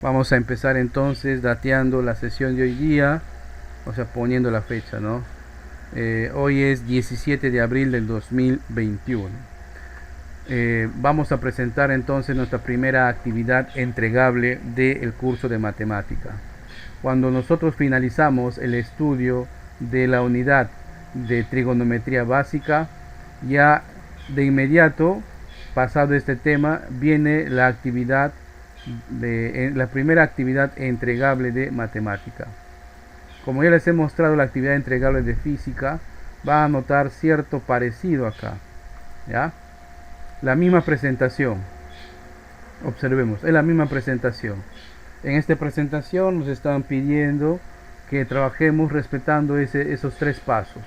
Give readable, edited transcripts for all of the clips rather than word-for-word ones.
Vamos a empezar entonces dateando la sesión de hoy día, o sea, poniendo la fecha, ¿no? Hoy es 17 de abril del 2021. Vamos a presentar entonces nuestra primera actividad entregable del curso de matemática. Cuando nosotros finalizamos el estudio de la unidad de trigonometría básica, ya de inmediato, pasado este tema, viene la actividad la primera actividad entregable de matemática. Como ya les he mostrado la actividad entregable de física, va a notar cierto parecido acá, ¿ya? La misma presentación. Observemos, es la misma presentación. En esta presentación nos están pidiendo que trabajemos respetando esos tres pasos,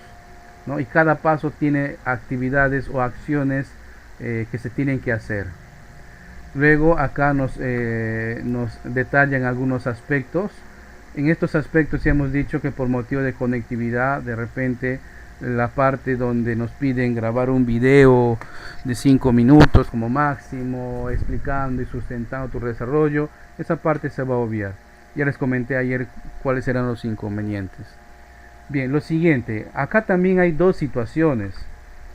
¿no? Y cada paso tiene actividades o acciones que se tienen que hacer. Luego acá nos detallan algunos aspectos. En estos aspectos ya hemos dicho que por motivo de conectividad, de repente la parte donde nos piden grabar un video de 5 minutos como máximo, explicando y sustentando tu desarrollo, esa parte se va a obviar. Ya les comenté ayer cuáles eran los inconvenientes. Bien, lo siguiente, acá también hay dos situaciones.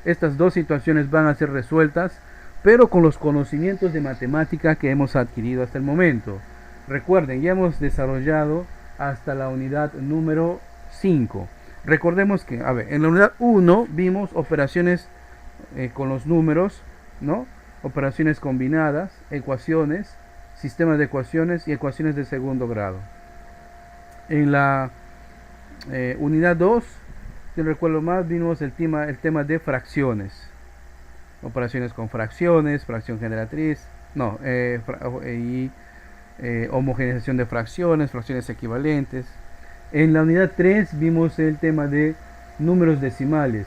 Estas dos situaciones van a ser resueltas, pero con los conocimientos de matemática que hemos adquirido hasta el momento. Recuerden, ya hemos desarrollado hasta la unidad número 5. Recordemos que, en la unidad 1 vimos operaciones con los números, ¿no? Operaciones combinadas, ecuaciones, sistemas de ecuaciones y ecuaciones de segundo grado. En la unidad 2, si recuerdo más, vimos el tema de fracciones. Operaciones con fracciones, fracción generatriz, homogeneización de fracciones, fracciones equivalentes. En la unidad 3 vimos el tema de números decimales,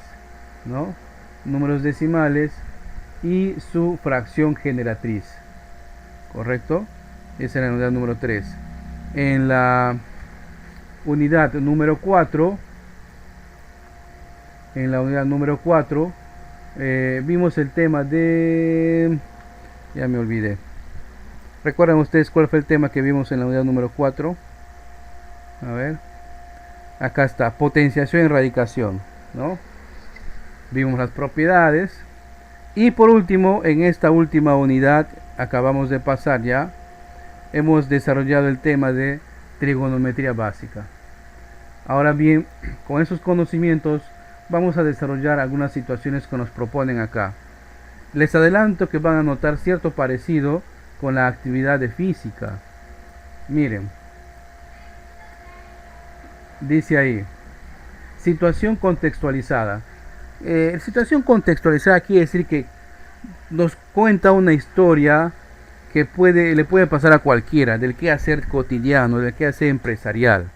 ¿no? Números decimales y su fracción generatriz, ¿correcto? Esa era la unidad número 3. En la unidad número 4, vimos el tema de... Ya me olvidé. ¿Recuerdan ustedes cuál fue el tema que vimos en la unidad número 4? A ver. Acá está, potenciación y radicación, ¿no? Vimos las propiedades. Y por último, en esta última unidad, acabamos de pasar ya, hemos desarrollado el tema de trigonometría básica. Ahora bien, con esos conocimientos vamos a desarrollar algunas situaciones que nos proponen acá. Les adelanto que van a notar cierto parecido con la actividad de física. Miren, dice ahí, situación contextualizada. Situación contextualizada quiere decir que nos cuenta una historia que le puede pasar a cualquiera, del quehacer cotidiano, del quehacer empresarial,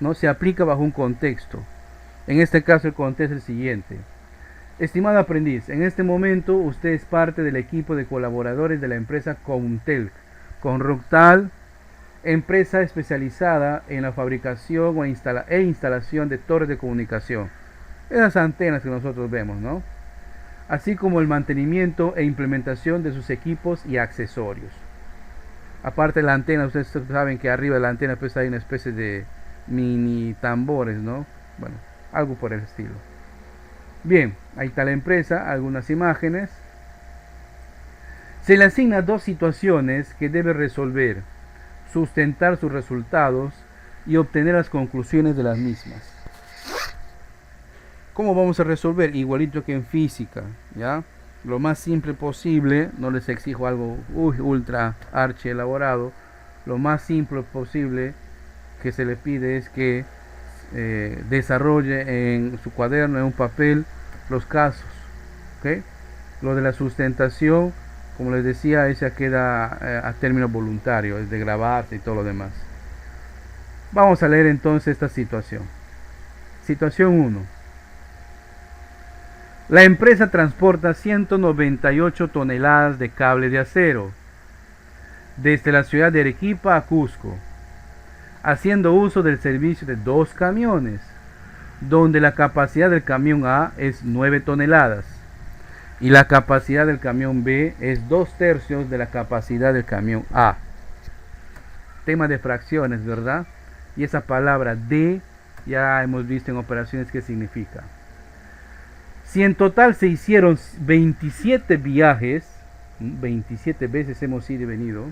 ¿no? Se aplica bajo un contexto. En este caso el contexto es el siguiente. Estimado aprendiz, en este momento usted es parte del equipo de colaboradores de la empresa Countel, Conructal, empresa especializada en la fabricación e instalación de torres de comunicación. Esas antenas que nosotros vemos, ¿no? Así como el mantenimiento e implementación de sus equipos y accesorios. Aparte de la antena, ustedes saben que arriba de la antena pues hay una especie de mini tambores, ¿no? Bueno, algo por el estilo. Bien, ahí está la empresa, algunas imágenes. Se le asigna dos situaciones que debe resolver, sustentar sus resultados y obtener las conclusiones de las mismas. ¿Cómo vamos a resolver? Igualito que en física, ¿ya? Lo más simple posible, no les exijo algo ultra archi elaborado. Lo más simple posible que se le pide es que desarrolle en su cuaderno, en un papel, los casos, ¿okay? Lo de la sustentación, como les decía, esa queda a término voluntario, es de grabarse y todo lo demás. Vamos a leer entonces esta situación. Situación 1. La empresa transporta 198 toneladas de cable de acero desde la ciudad de Arequipa a Cusco, haciendo uso del servicio de 2 camiones, donde la capacidad del camión A es 9 toneladas y la capacidad del camión B es 2/3 de la capacidad del camión A. tema de fracciones, ¿verdad? Y esa palabra de, ya hemos visto en operaciones qué significa. Si en total se hicieron 27 viajes, 27 veces hemos ido y venido,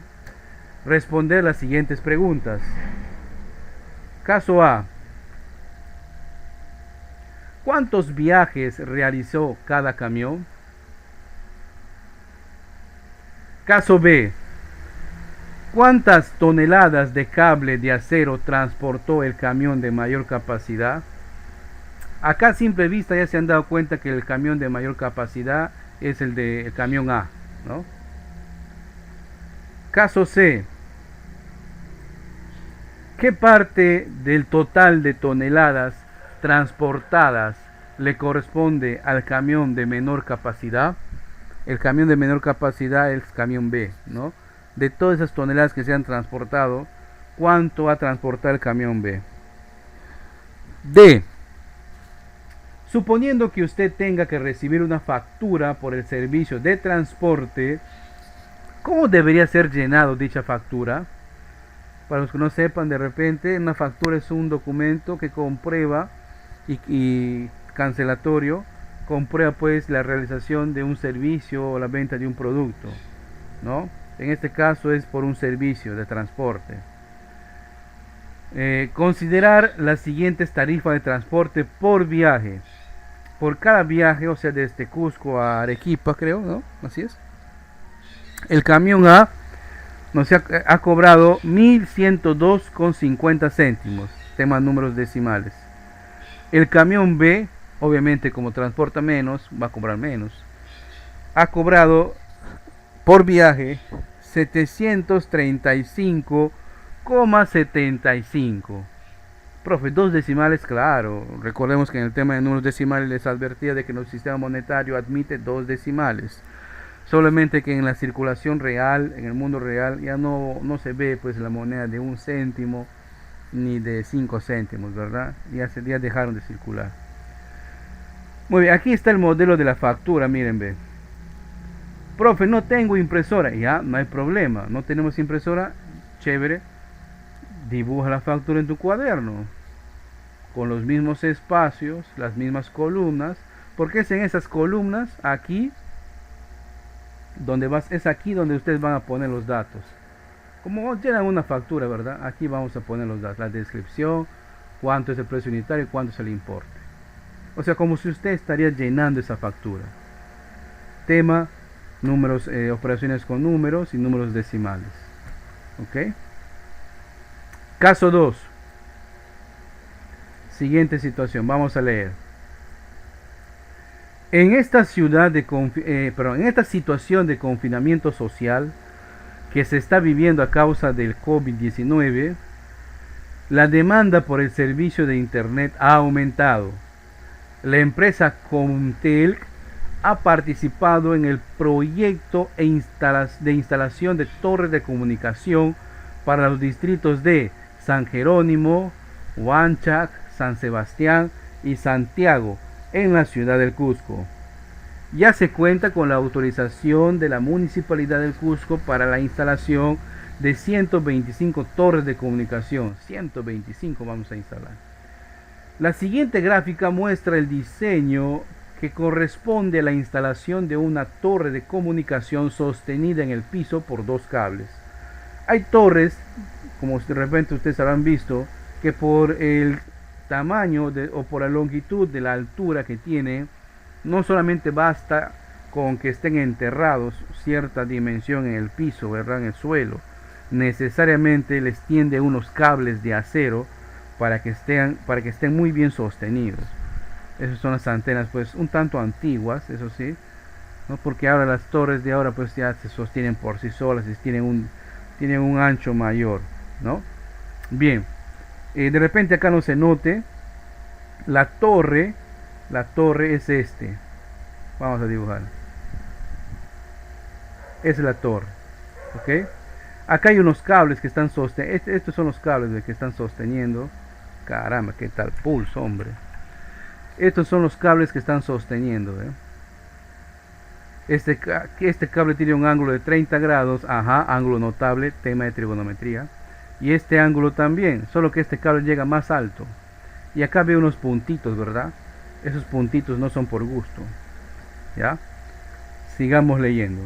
responder las siguientes preguntas. Caso A. ¿Cuántos viajes realizó cada camión? Caso B. ¿Cuántas toneladas de cable de acero transportó el camión de mayor capacidad? Acá a simple vista ya se han dado cuenta que el camión de mayor capacidad es el camión A, ¿no? Caso C. ¿Qué parte del total de toneladas transportadas le corresponde al camión de menor capacidad? El camión de menor capacidad es el camión B, ¿no? De todas esas toneladas que se han transportado, ¿cuánto va a transportar el camión B? D. Suponiendo que usted tenga que recibir una factura por el servicio de transporte, ¿cómo debería ser llenado dicha factura? Para los que no sepan, de repente, una factura es un documento que comprueba y cancelatorio, comprueba pues la realización de un servicio o la venta de un producto, ¿no? En este caso es por un servicio de transporte. Considerar las siguientes tarifas de transporte por viaje. Por cada viaje, o sea, desde Cusco a Arequipa, creo, ¿no? Así es. El camión A nos ha cobrado 1102,50 céntimos, tema números decimales. El camión B, obviamente como transporta menos, va a cobrar menos. Ha cobrado por viaje 735,75. Profe, dos decimales, claro. Recordemos que en el tema de números decimales les advertía de que el sistema monetario admite dos decimales. Solamente que en la circulación real, en el mundo real, ya no se ve pues la moneda de 1 céntimo ni de 5 céntimos, ¿verdad? Ya dejaron de circular. Muy bien, aquí está el modelo de la factura, miren, ve. Profe, no tengo impresora. Ya, no hay problema. No tenemos impresora, chévere. Dibuja la factura en tu cuaderno. Con los mismos espacios, las mismas columnas. Porque es en esas columnas, aquí, es aquí donde ustedes van a poner los datos. Como llenan una factura, ¿verdad? Aquí vamos a poner los datos, la descripción, cuánto es el precio unitario y cuánto es el importe. O sea, como si usted estaría llenando esa factura. Tema, números, operaciones con números y números decimales. ¿Ok? Caso 2. Siguiente situación, vamos a leer. En esta situación de confinamiento social que se está viviendo a causa del COVID-19, la demanda por el servicio de Internet ha aumentado. La empresa Comtelc ha participado en el proyecto de instalación de torres de comunicación para los distritos de San Jerónimo, Huanchac, San Sebastián y Santiago, en la ciudad del Cusco. Ya se cuenta con la autorización de la Municipalidad del Cusco para la instalación de 125 torres de comunicación. 125 vamos a instalar. La siguiente gráfica muestra el diseño que corresponde a la instalación de una torre de comunicación sostenida en el piso por dos cables. Hay torres, como de repente ustedes habrán visto, que por el tamaño o por la longitud de la altura que tiene, no solamente basta con que estén enterrados cierta dimensión en el piso, ¿verdad? En el suelo, necesariamente les tiende unos cables de acero para que estén muy bien sostenidos. Esas son las antenas pues un tanto antiguas, eso sí, ¿no? Porque ahora las torres de ahora pues ya se sostienen por sí solas y tienen un ancho mayor, ¿no? Bien. De repente acá no se note, la torre es vamos a dibujar, es la torre, ¿ok? Acá hay unos cables que están sosteniendo, estos son los cables que están sosteniendo, caramba, qué tal pulso, hombre. Estos son los cables que están sosteniendo, ¿eh? Este cable tiene un ángulo de 30 grados, ángulo notable, tema de trigonometría. y este ángulo también, solo que este cable llega más alto. Y acá veo unos puntitos, ¿verdad? Esos puntitos no son por gusto. ¿Ya? Sigamos leyendo.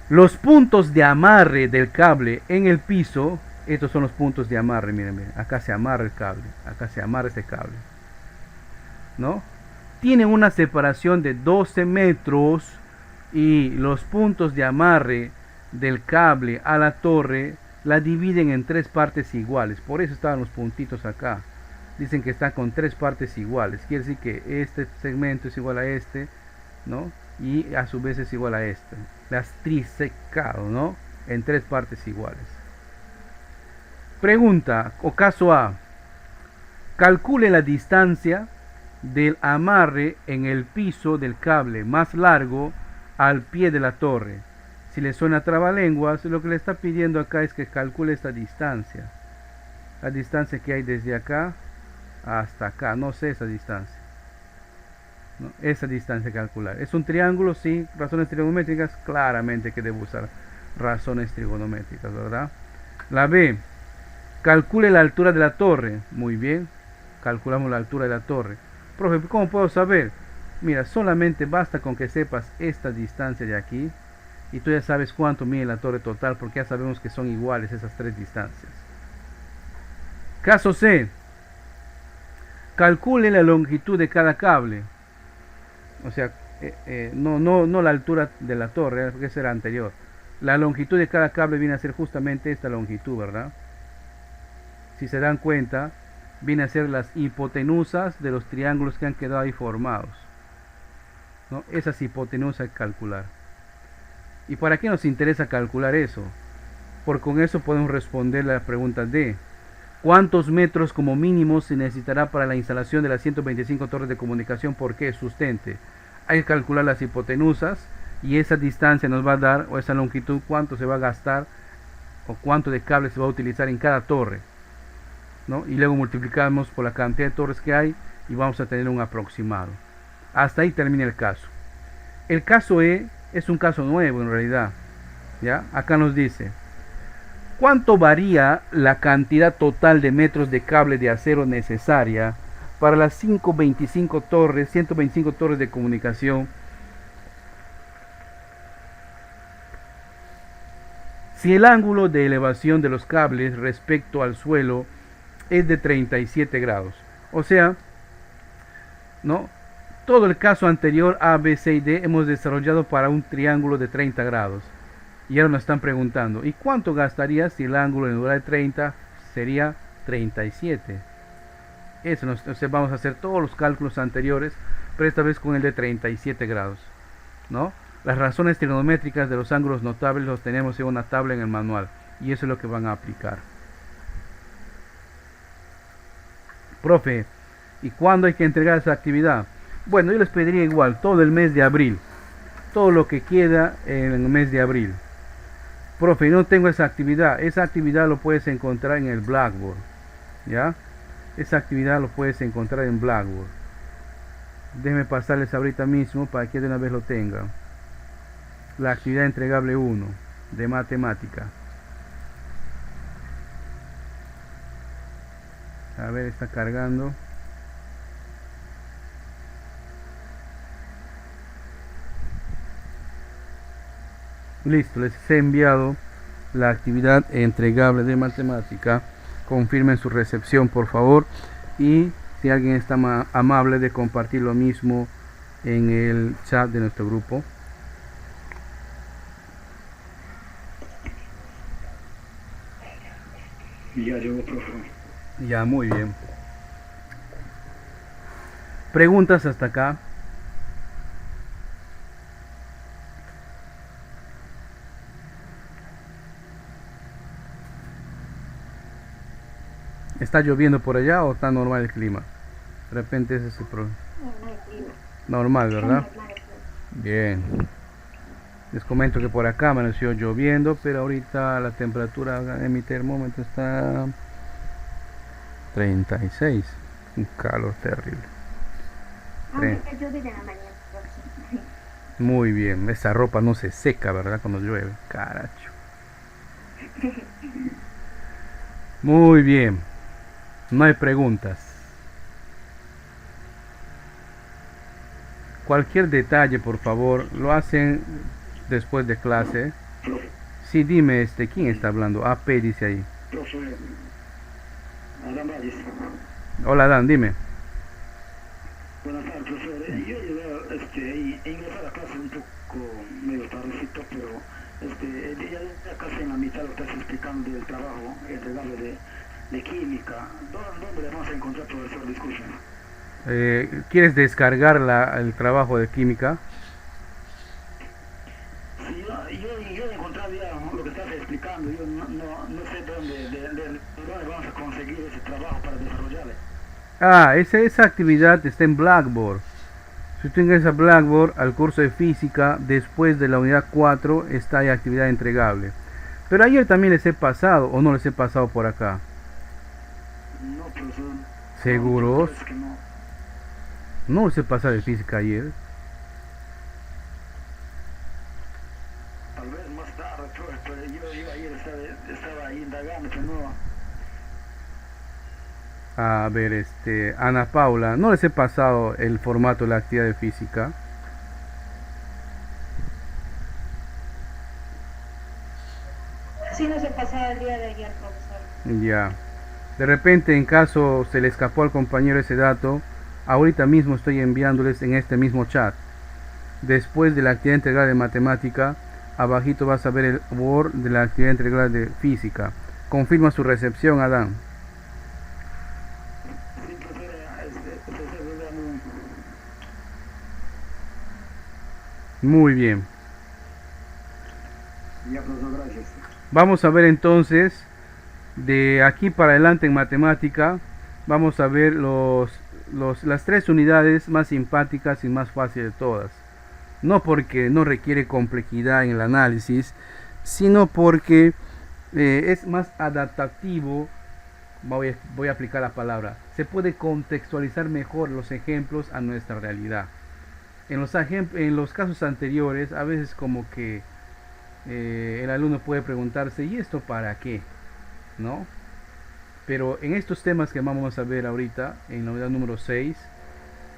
Los puntos de amarre del cable en el piso, estos son los puntos de amarre, miren, miren, acá se amarra el cable, acá se amarra este cable, ¿no? Tienen una separación de 12 metros y los puntos de amarre del cable a la torre la dividen en 3 partes iguales, por eso estaban los puntitos acá. Dicen que está con 3 partes iguales, quiere decir que este segmento es igual a este, ¿no? Y a su vez es igual a este. Las trisecado, ¿no? En 3 partes iguales. Pregunta o caso A. Calcule la distancia del amarre en el piso del cable más largo al pie de la torre. Si le suena trabalenguas, lo que le está pidiendo acá es que calcule esta distancia. La distancia que hay desde acá hasta acá. No sé esa distancia. ¿No? Esa distancia calcular. ¿Es un triángulo? Sí. ¿Razones trigonométricas? Claramente que debo usar razones trigonométricas, ¿verdad? La B. Calcule la altura de la torre. Muy bien. Calculamos la altura de la torre. Profe, ¿cómo puedo saber? Mira, solamente basta con que sepas esta distancia de aquí y tú ya sabes cuánto mide la torre total, porque ya sabemos que son iguales esas 3 distancias. Caso C. Calcule la longitud de cada cable. O sea, no la altura de la torre, porque esa era anterior. La longitud de cada cable viene a ser justamente esta longitud, ¿verdad? Si se dan cuenta, viene a ser las hipotenusas de los triángulos que han quedado ahí formados, ¿no? Esas hipotenusas hay que calcular. ¿Y para qué nos interesa calcular eso? Porque con eso podemos responder la pregunta D. ¿Cuántos metros como mínimo se necesitará para la instalación de las 125 torres de comunicación? ¿Por qué? Sustente. Hay que calcular las hipotenusas y esa distancia nos va a dar, o esa longitud, cuánto se va a gastar o cuánto de cable se va a utilizar en cada torre, ¿no? Y luego multiplicamos por la cantidad de torres que hay y vamos a tener un aproximado. Hasta ahí termina el caso. El caso E es un caso nuevo en realidad. ¿Ya? Acá nos dice: ¿cuánto varía la cantidad total de metros de cable de acero necesaria para las 125 torres de comunicación si el ángulo de elevación de los cables respecto al suelo es de 37 grados? O sea, ¿no? Todo el caso anterior A, B, C y D hemos desarrollado para un triángulo de 30 grados. Y ahora nos están preguntando, ¿y cuánto gastaría si el ángulo en lugar de 30 sería 37? Eso vamos a hacer todos los cálculos anteriores, pero esta vez con el de 37 grados, ¿no? Las razones trigonométricas de los ángulos notables los tenemos en una tabla en el manual, y eso es lo que van a aplicar. Profe, ¿y cuándo hay que entregar esa actividad? Bueno, yo les pediría igual, todo el mes de abril, todo lo que queda en el mes de abril. Profe, no tengo esa actividad lo puedes encontrar en el Blackboard, ¿ya? Esa actividad lo puedes encontrar en Blackboard. Déjenme pasarles ahorita mismo para que de una vez lo tengan. La actividad entregable 1 de matemática. A ver, está cargando. Listo, les he enviado la actividad entregable de matemática. Confirmen su recepción, por favor. Y si alguien está amable de compartir lo mismo en el chat de nuestro grupo. Ya llegó, profe. Ya, muy bien. ¿Preguntas hasta acá? ¿Está lloviendo por allá o está normal el clima? De repente ese es el problema. Normal, ¿verdad? Bien. Les comento que por acá amaneció lloviendo, pero ahorita la temperatura en mi termómetro está 36. Un calor terrible. Muy bien. Esa ropa no se seca, ¿verdad? Cuando llueve. Caracho. Muy bien, no hay preguntas. Cualquier detalle, por favor, lo hacen después de clase. Profe, Sí, dime, ¿quién está hablando? AP dice ahí. profe, Adán Valles. Hola, Dan, dime. Buenas tardes, profesor. Yo llegué a ingresar a clase un poco medio tardecito, pero ya casi en la mitad lo que estás explicando del trabajo, el regalo de química. ¿Dónde le vamos a encontrar, profesor? Disculpen. ¿Quieres descargar el trabajo de química? Sí, yo he encontrado ya lo que estás explicando. Yo no sé de dónde vamos a conseguir ese trabajo para desarrollarlo. Ah, esa actividad está en Blackboard. Si tú ingresas a Blackboard al curso de física, después de la unidad 4 está ahí actividad entregable. Pero ayer también les he pasado, o no les he pasado por acá. No, profesor. No, ¿Seguros? parece que no. No les he pasado de física ayer. Tal vez más tarde, pero yo ayer estaba ahí indagando, pero no. A ver, Ana Paula, no les he pasado el formato de la actividad de física. Sí, nos he pasado el día de ayer, profesor. Ya. De repente, en caso se le escapó al compañero ese dato, ahorita mismo estoy enviándoles en este mismo chat. Después de la actividad integral de matemática, abajito vas a ver el Word de la actividad integral de física. Confirma su recepción, Adán. Sí, profesor, se ve muy. Muy bien. Ya, profesor, gracias. Vamos a ver entonces, de aquí para adelante en matemática, vamos a ver las tres unidades más simpáticas y más fáciles de todas. No porque no requiere complejidad en el análisis, sino porque es más adaptativo. Voy a aplicar la palabra. Se puede contextualizar mejor los ejemplos a nuestra realidad. En los casos anteriores, a veces como que el alumno puede preguntarse, ¿y esto para qué? ¿No? Pero en estos temas que vamos a ver ahorita, en la unidad número 6,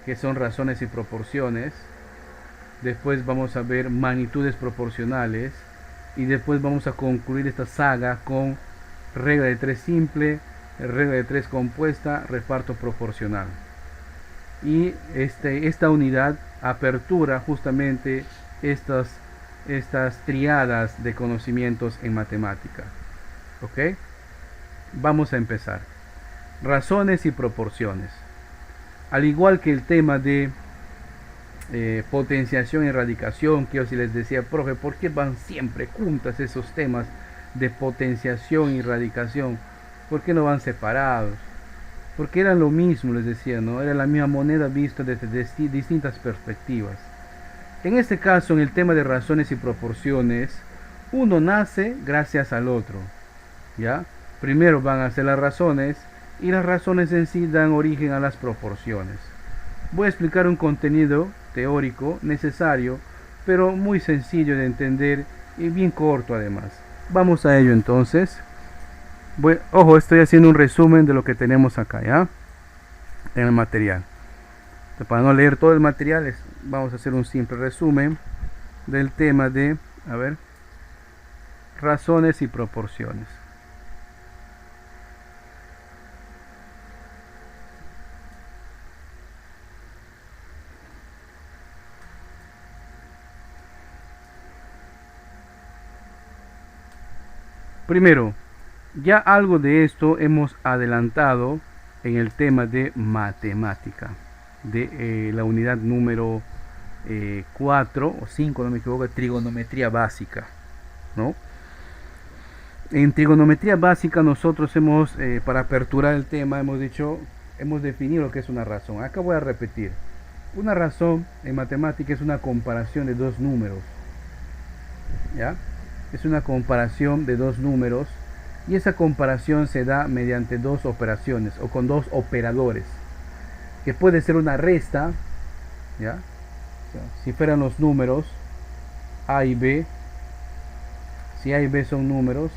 que son razones y proporciones, después vamos a ver magnitudes proporcionales, y después vamos a concluir esta saga con regla de 3 simple, regla de 3 compuesta, reparto proporcional. Y esta unidad apertura justamente estas triadas de conocimientos en matemática. ¿Ok? Vamos a empezar. Razones y proporciones. Al igual que el tema de potenciación y radicación, que yo sí les decía, profe, ¿por qué van siempre juntas esos temas de potenciación y radicación? ¿Por qué no van separados? Porque eran lo mismo, les decía, ¿no? Era la misma moneda vista desde distintas perspectivas. En este caso, en el tema de razones y proporciones, uno nace gracias al otro, ¿ya? Primero van a ser las razones y las razones en sí dan origen a las proporciones. Voy a explicar un contenido teórico necesario, pero muy sencillo de entender y bien corto además. Vamos a ello entonces. Ojo, estoy haciendo un resumen de lo que tenemos acá, ¿ya? En el material. Para no leer todo el material, vamos a hacer un simple resumen del tema de, a ver, razones y proporciones. Primero, ya algo de esto hemos adelantado en el tema de matemática, de la unidad número 4 o 5, no me equivoco, trigonometría básica, ¿no? En trigonometría básica nosotros para aperturar el tema, hemos definido lo que es una razón. Acá voy a repetir. Una razón en matemática es una comparación de dos números, ¿ya? Es una comparación de dos números y esa comparación se da mediante dos operaciones o con dos operadores, que puede ser una resta, ¿ya? O sea, si fueran los números A y B, si A y B son números,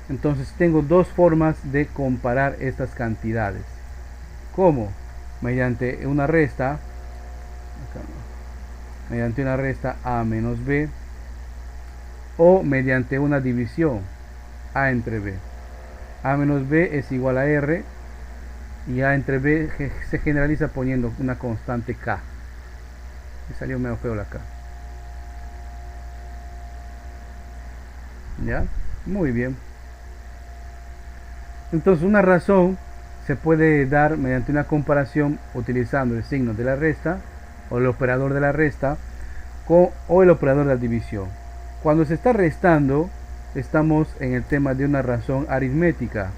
Entonces tengo dos formas de comparar estas cantidades. ¿Cómo? Mediante una resta, a menos b, o mediante una división, a entre b. A menos b es igual a r, y a entre b se generaliza poniendo una constante k. Me salió medio feo la k. ¿Ya? Muy bien. Entonces una razón se puede dar mediante una comparación utilizando el signo de la resta o el operador de la resta o el operador de la división. Cuando se está restando, estamos en el tema de una razón aritmética.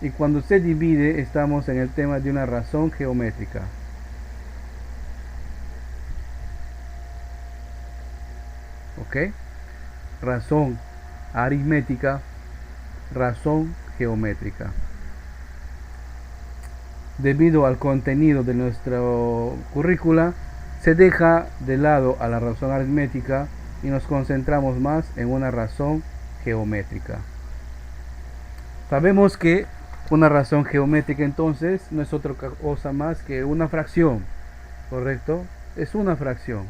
Y cuando se divide, estamos en el tema de una razón geométrica. ¿Ok? Razón aritmética, razón geométrica. Debido al contenido de nuestro currícula, se deja de lado a la razón aritmética y nos concentramos más en una razón geométrica. Sabemos que una razón geométrica entonces no es otra cosa más que una fracción, ¿correcto? Es una fracción.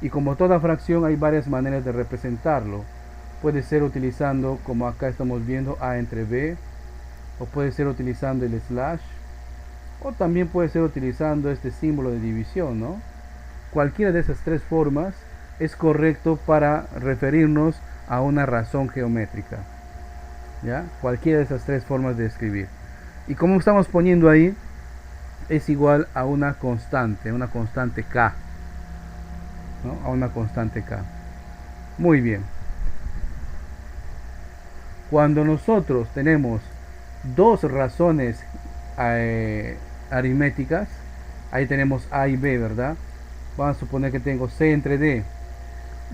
Y como toda fracción hay varias maneras de representarlo. Puede ser utilizando, como acá estamos viendo, a entre b, o puede ser utilizando el slash, o también puede ser utilizando este símbolo de división, ¿no? Cualquiera de esas tres formas es correcto para referirnos a una razón geométrica. ¿Ya? Cualquiera de esas tres formas de escribir. Y como estamos poniendo ahí, es igual a una constante k. ¿No? A una constante k. Muy bien. Cuando nosotros tenemos dos razones aritméticas, ahí tenemos a y b, ¿verdad? Vamos a suponer que tengo c entre d,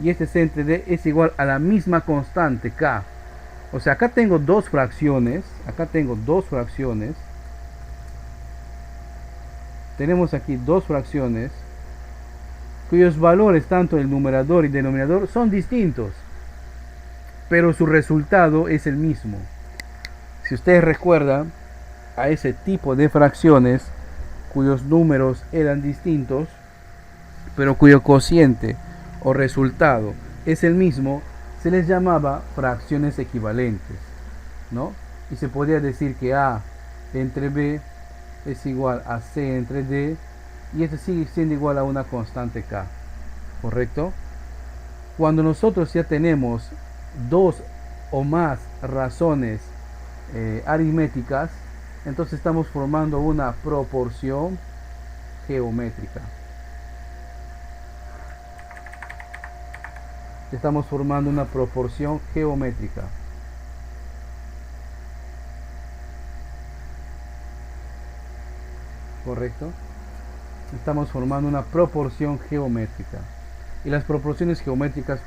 y este c entre d es igual a la misma constante k. O sea, acá tengo dos fracciones, tenemos aquí dos fracciones cuyos valores tanto el numerador y denominador son distintos, pero su resultado es el mismo. Si ustedes recuerdan a ese tipo de fracciones cuyos números eran distintos, pero cuyo cociente o resultado es el mismo, se les llamaba fracciones equivalentes, ¿no? Y se podría decir que a entre b es igual a c entre d, y esto sigue siendo igual a una constante k, ¿correcto? Cuando nosotros ya tenemos dos o más razones aritméticas, entonces estamos formando una proporción geométrica. Estamos formando una proporción geométrica. ¿Correcto? Estamos formando una proporción geométrica. Y las proporciones geométricas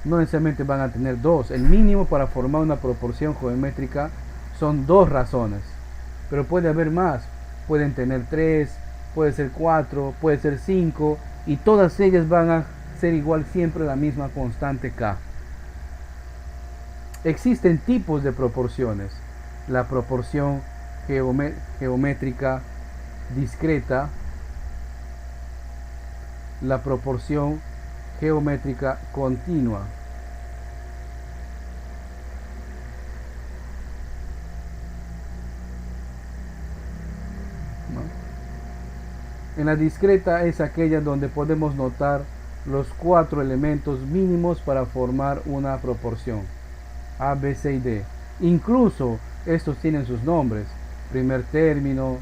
no necesariamente van a tener dos. El mínimo para formar una proporción geométrica son dos razones. Pero puede haber más. Pueden tener 3, puede ser 4, puede ser 5. Y todas ellas van a ser igual siempre a la misma constante k. Existen tipos de proporciones. La proporción geométrica discreta, la proporción geométrica continua. ¿No? En la discreta es aquella donde podemos notar los 4 elementos mínimos para formar una proporción: A, B, C y D. Incluso estos tienen sus nombres: primer término,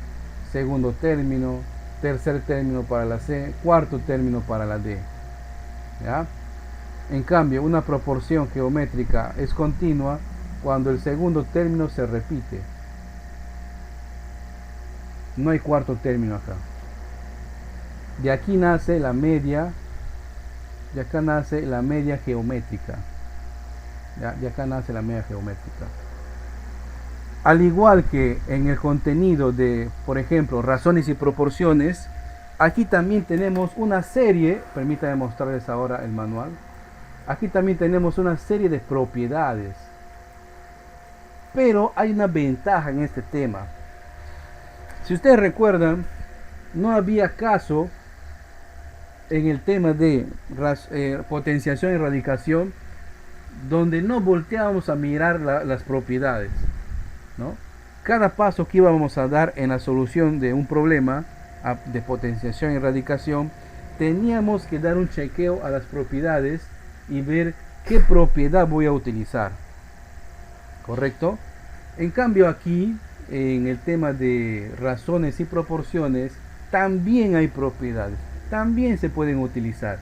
segundo término, tercer término para la C, cuarto término para la D. ¿Ya? En cambio, una proporción geométrica es continua cuando el segundo término se repite. No hay cuarto término acá. De aquí nace la media. De acá nace la media geométrica. De acá nace la media geométrica. Al igual que en el contenido de, por ejemplo, razones y proporciones, aquí también tenemos una serie, permítanme mostrarles ahora el manual, aquí también tenemos una serie de propiedades. Pero hay una ventaja en este tema. Si ustedes recuerdan, no había caso en el tema de potenciación y radicación donde no volteábamos a mirar las propiedades, ¿no? Cada paso que íbamos a dar en la solución de un problema de potenciación y radicación, teníamos que dar un chequeo a las propiedades y ver qué propiedad voy a utilizar, ¿correcto? En cambio aquí, en el tema de razones y proporciones, también hay propiedades, también se pueden utilizar,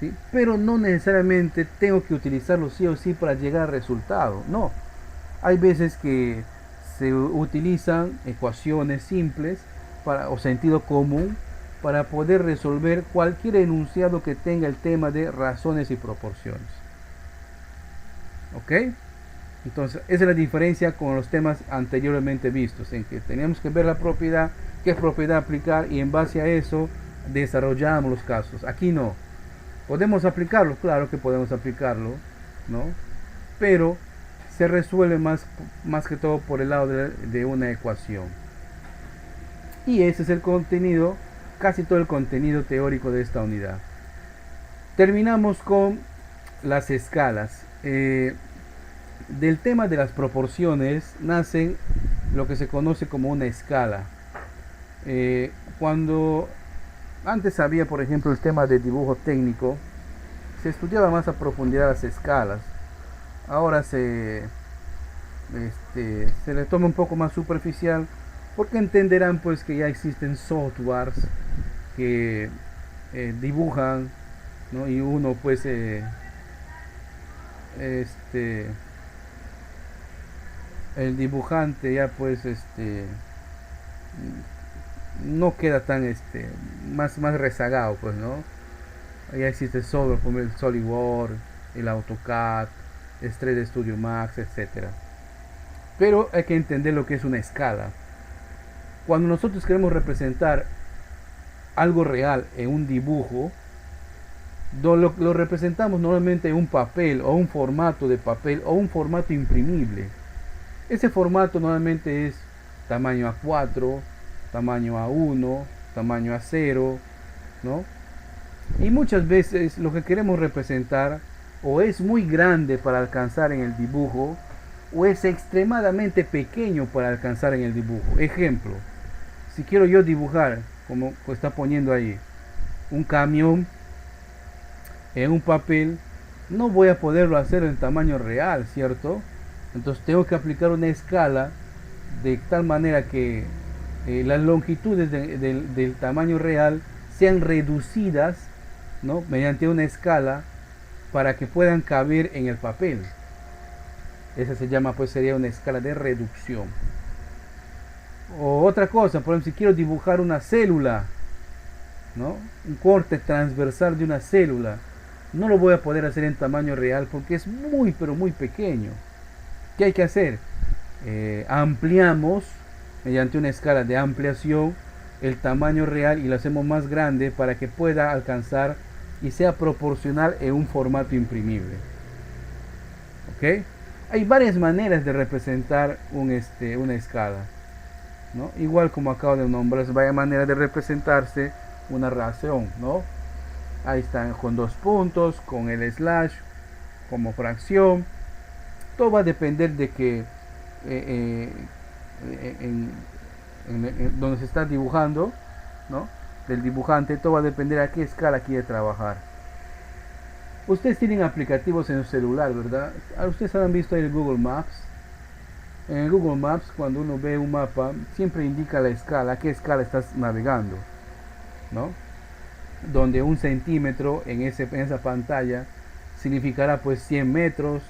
¿sí? Pero no necesariamente tengo que utilizarlo sí o sí para llegar al resultado, no. Hay veces que se utilizan ecuaciones simples o sentido común para poder resolver cualquier enunciado que tenga el tema de razones y proporciones. ¿Ok? Entonces, esa es la diferencia con los temas anteriormente vistos, en que teníamos que ver la propiedad, qué propiedad aplicar, y en base a eso desarrollamos los casos. Aquí no. ¿Podemos aplicarlo? Claro que podemos aplicarlo, ¿no? Pero se resuelve más que todo por el lado de una ecuación. Y ese es el contenido, casi todo el contenido teórico de esta unidad. Terminamos con las escalas. Del tema de las proporciones nace lo que se conoce como una escala. Cuando antes había, por ejemplo, el tema de dibujo técnico, se estudiaba más a profundidad las escalas. Ahora se le toma un poco más superficial, porque entenderán pues que ya existen softwares que dibujan, ¿no? Y uno pues el dibujante ya pues no queda tan más rezagado, pues, ¿no? Ya existe software como el SolidWorks, el AutoCAD, el 3D Studio Max, etcétera. Pero hay que entender lo que es una escala. Cuando nosotros queremos representar algo real en un dibujo, lo representamos normalmente en un papel o un formato de papel o un formato imprimible. Ese formato normalmente es tamaño A4, tamaño A1, tamaño A0, ¿no? Y muchas veces lo que queremos representar o es muy grande para alcanzar en el dibujo, o es extremadamente pequeño para alcanzar en el dibujo. Ejemplo, si quiero yo dibujar, como está poniendo ahí, un camión en un papel, no voy a poderlo hacer en tamaño real, ¿cierto? Entonces tengo que aplicar una escala de tal manera que las longitudes del tamaño real sean reducidas, ¿no? Mediante una escala para que puedan caber en el papel. Esa se llama, pues sería una escala de reducción. O otra cosa, por ejemplo, si quiero dibujar una célula, ¿no? Un corte transversal de una célula, no lo voy a poder hacer en tamaño real porque es muy, pero muy pequeño. ¿Qué hay que hacer? Ampliamos mediante una escala de ampliación el tamaño real y lo hacemos más grande para que pueda alcanzar y sea proporcional en un formato imprimible. ¿Ok? Hay varias maneras de representar una escala, ¿no? Igual como acabo de nombrar, hay varias maneras de representarse una relación, ¿no? Ahí están con dos puntos, con el slash como fracción. Todo va a depender de que donde se está dibujando, ¿no? Del dibujante, todo va a depender a qué escala quiere trabajar. Ustedes tienen aplicativos en su celular, ¿verdad? Ustedes han visto el Google Maps. En el Google Maps, cuando uno ve un mapa, siempre indica la escala, a qué escala estás navegando, ¿no? Donde 1 centímetro en esa pantalla significará pues 100 metros,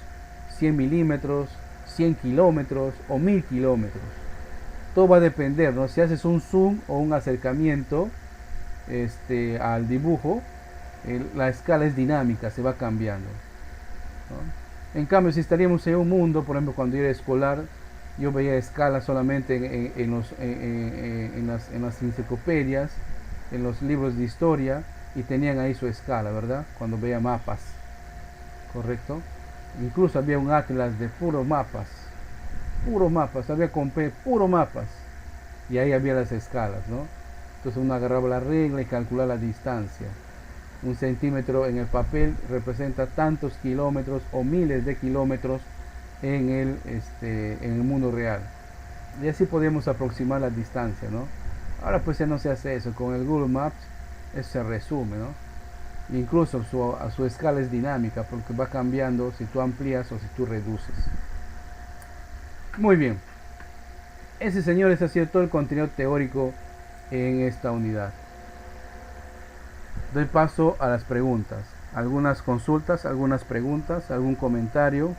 100 milímetros, 100 kilómetros o 1000 kilómetros. Todo va a depender, ¿no? Si haces un zoom o un acercamiento al dibujo, la escala es dinámica, se va cambiando, ¿no? En cambio, si estaríamos en un mundo, por ejemplo, cuando yo era escolar, yo veía escalas solamente en las enciclopedias, en los libros de historia, y tenían ahí su escala, ¿verdad? Cuando veía mapas. ¿correcto? Incluso había un atlas de puros mapas, había compré puros mapas, y ahí había las escalas, ¿no? Entonces uno agarraba la regla y calculaba la distancia. 1 centímetro en el papel representa tantos kilómetros o miles de kilómetros en el mundo real. Y así podemos aproximar la distancia, ¿no? Ahora pues ya no se hace eso, con el Google Maps eso se resume, ¿no? Incluso su escala es dinámica porque va cambiando si tú amplías o si tú reduces. Muy bien. Ese, señores, ha sido todo el contenido teórico en esta unidad. Doy paso a las preguntas. Algunas consultas, algunas preguntas, algún comentario.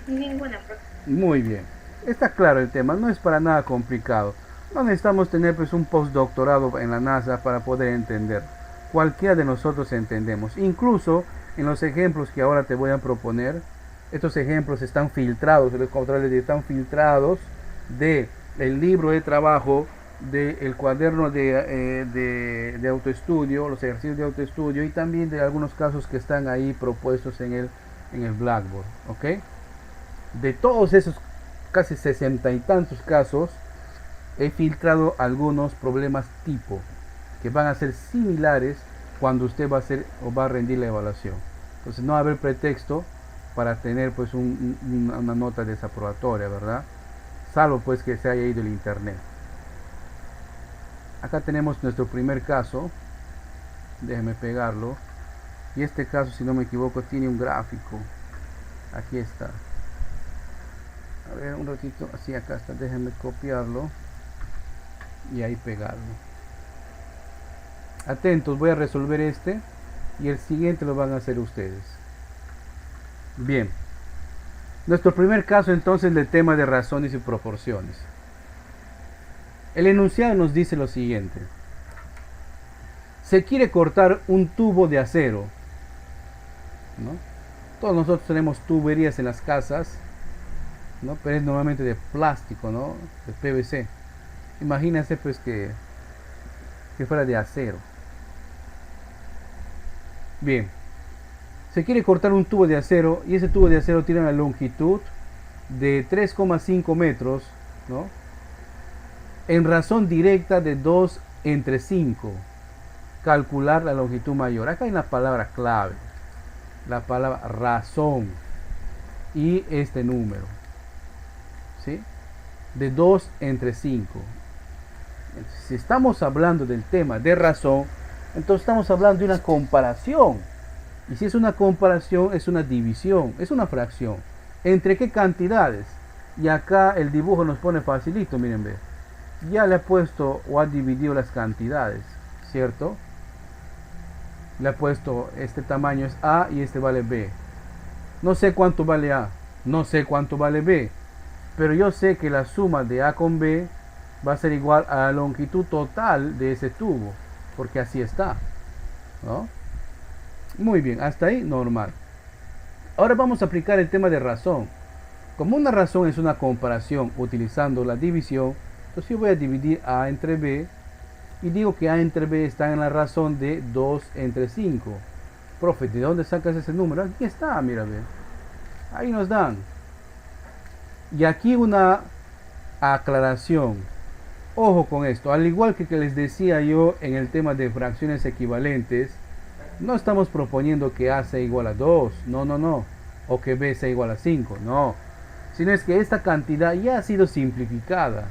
Ninguna. Muy bien. Está claro el tema, no es para nada complicado. No necesitamos tener pues un postdoctorado en la NASA para poder entender. Cualquiera de nosotros entendemos. Incluso en los ejemplos que ahora te voy a proponer, estos ejemplos están filtrados, están filtrados del libro de trabajo, del cuaderno de autoestudio, los ejercicios de autoestudio y también de algunos casos que están ahí propuestos en el Blackboard, ¿ok? De todos esos casi 60 y tantos casos, he filtrado algunos problemas tipo que van a ser similares cuando usted va a hacer o va a rendir la evaluación. Entonces no va a haber pretexto para tener pues una nota desaprobatoria, ¿verdad? Salvo pues que se haya ido el internet. Acá tenemos nuestro primer caso. Déjeme pegarlo. Y este caso, si no me equivoco, tiene un gráfico. Aquí está. A ver, un ratito. Así, acá está. Déjenme copiarlo. Y ahí pegarlo. Atentos, voy a resolver este. Y el siguiente lo van a hacer ustedes. Bien. Nuestro primer caso entonces del tema de razones y proporciones. El enunciado nos dice lo siguiente. Se quiere cortar un tubo de acero, ¿no? Todos nosotros tenemos tuberías en las casas, ¿no? Pero es normalmente de plástico, ¿no? De PVC. Imagínense pues que fuera de acero. Bien. Se quiere cortar un tubo de acero y ese tubo de acero tiene una longitud de 3,5 metros, ¿no? En razón directa de 2/5. Calcular la longitud mayor. Acá hay una palabra clave. La palabra razón. Y este número. ¿Sí? De 2/5. Si estamos hablando del tema de razón, entonces estamos hablando de una comparación. Y si es una comparación, es una división, es una fracción. ¿Entre qué cantidades? Y acá el dibujo nos pone facilito, miren, ve. Ya le ha puesto o ha dividido las cantidades, ¿cierto? Le ha puesto este tamaño es A y este vale B. No sé cuánto vale A, no sé cuánto vale B, pero yo sé que la suma de A con B va a ser igual a la longitud total de ese tubo, porque así está, ¿no? Muy bien, hasta ahí normal. Ahora vamos a aplicar el tema de razón. Como una razón es una comparación utilizando la división, entonces yo voy a dividir A entre B y digo que A entre B está en la razón de 2/5. Profe, ¿de dónde sacas ese número? Aquí está, mira, ve. Ahí nos dan. Y aquí una aclaración. Ojo con esto, al igual que les decía yo en el tema de fracciones equivalentes, no estamos proponiendo que A sea igual a 2, no, o que B sea igual a 5, no, sino es que esta cantidad ya ha sido simplificada,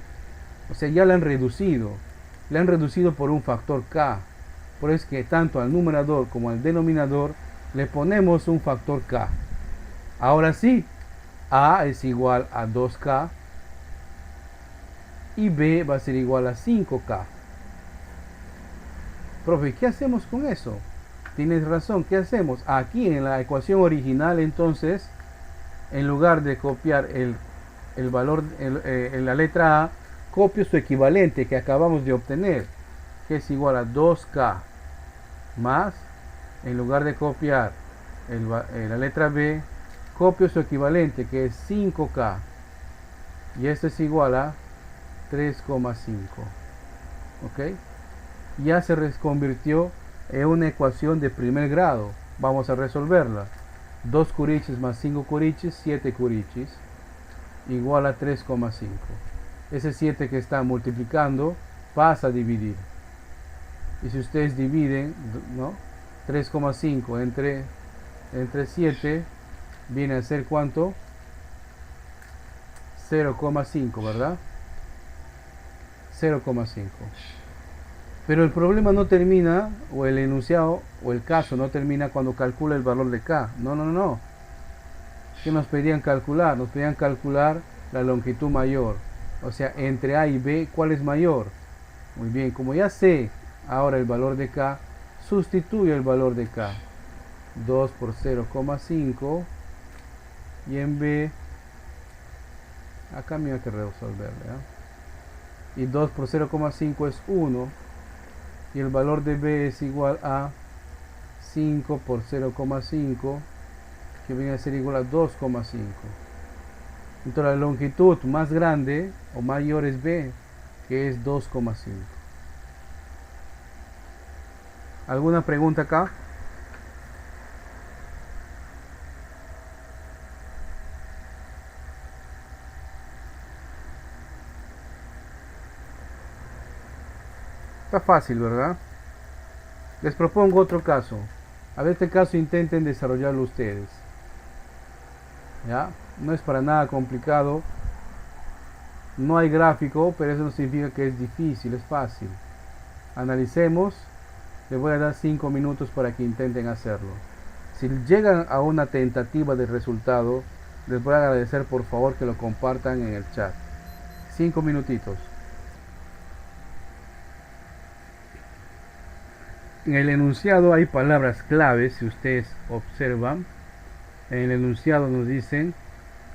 o sea, ya la han reducido por un factor K, por eso es que tanto al numerador como al denominador le ponemos un factor K. Ahora sí, A es igual a 2K y B va a ser igual a 5K. Profe, ¿qué hacemos con eso? Tienes razón, ¿qué hacemos? Aquí en la ecuación original, entonces, en lugar de copiar el valor en la letra A, copio su equivalente que acabamos de obtener, que es igual a 2K, más, en lugar de copiar la letra B, copio su equivalente, que es 5K, y esto es igual a 3,5. ¿Ok? Ya se reconvirtió en una ecuación de primer grado. Vamos a resolverla. 2 curichis más 5 curichis, 7 curichis, igual a 3,5. Ese 7 que está multiplicando pasa a dividir. Y si ustedes dividen, ¿no? 3,5 entre 7 viene a ser ¿cuánto? 0,5, ¿verdad? 0,5. Pero el problema no termina, o el enunciado, o el caso no termina cuando calcula el valor de K. No. ¿Qué nos pedían calcular? Nos pedían calcular la longitud mayor. O sea, entre A y B, ¿cuál es mayor? Muy bien, como ya sé ahora el valor de K, sustituyo el valor de K. 2 por 0,5. Y en B, acá me hay que resolverle, ¿eh? Y 2 por 0,5 es 1. Y el valor de B es igual a 5 por 0,5, que viene a ser igual a 2,5. Entonces la longitud más grande o mayor es B, que es 2,5. ¿Alguna pregunta acá? Está fácil, ¿verdad? Les propongo otro caso. A ver, este caso intenten desarrollarlo ustedes. ¿Ya? No es para nada complicado. No hay gráfico, pero eso no significa que es difícil, es fácil. Analicemos. Les voy a dar 5 minutos para que intenten hacerlo. Si llegan a una tentativa de resultado, les voy a agradecer por favor que lo compartan en el chat. 5 minutitos. En el enunciado hay palabras claves, si ustedes observan. En el enunciado nos dicen,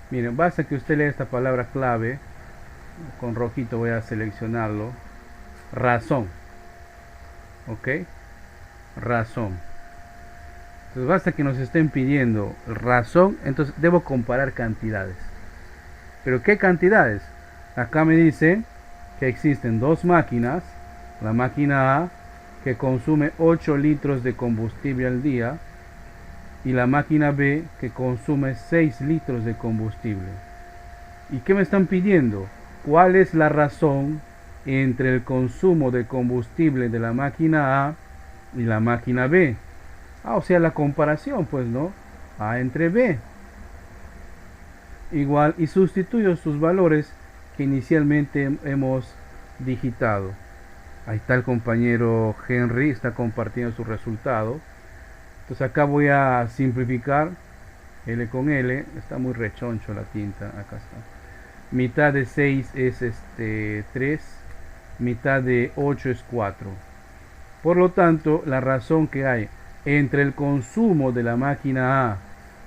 miren, basta que usted lea esta palabra clave, con rojito voy a seleccionarlo, razón. ¿Ok? Razón. Entonces basta que nos estén pidiendo razón, entonces debo comparar cantidades. ¿Pero qué cantidades? Acá me dice que existen dos máquinas, la máquina A, que consume 8 litros de combustible al día, y la máquina B, que consume 6 litros de combustible. ¿Y qué me están pidiendo? ¿Cuál es la razón entre el consumo de combustible de la máquina A y la máquina B? O sea, la comparación, pues, ¿no? A entre B. Igual, y sustituyo sus valores que inicialmente hemos digitado. Ahí está el compañero Henry, está compartiendo su resultado. Entonces acá voy a simplificar L con L. Está muy rechoncho la tinta. Acá está. Mitad de 6 es 3. Mitad de 8 es 4. Por lo tanto, la razón que hay entre el consumo de la máquina A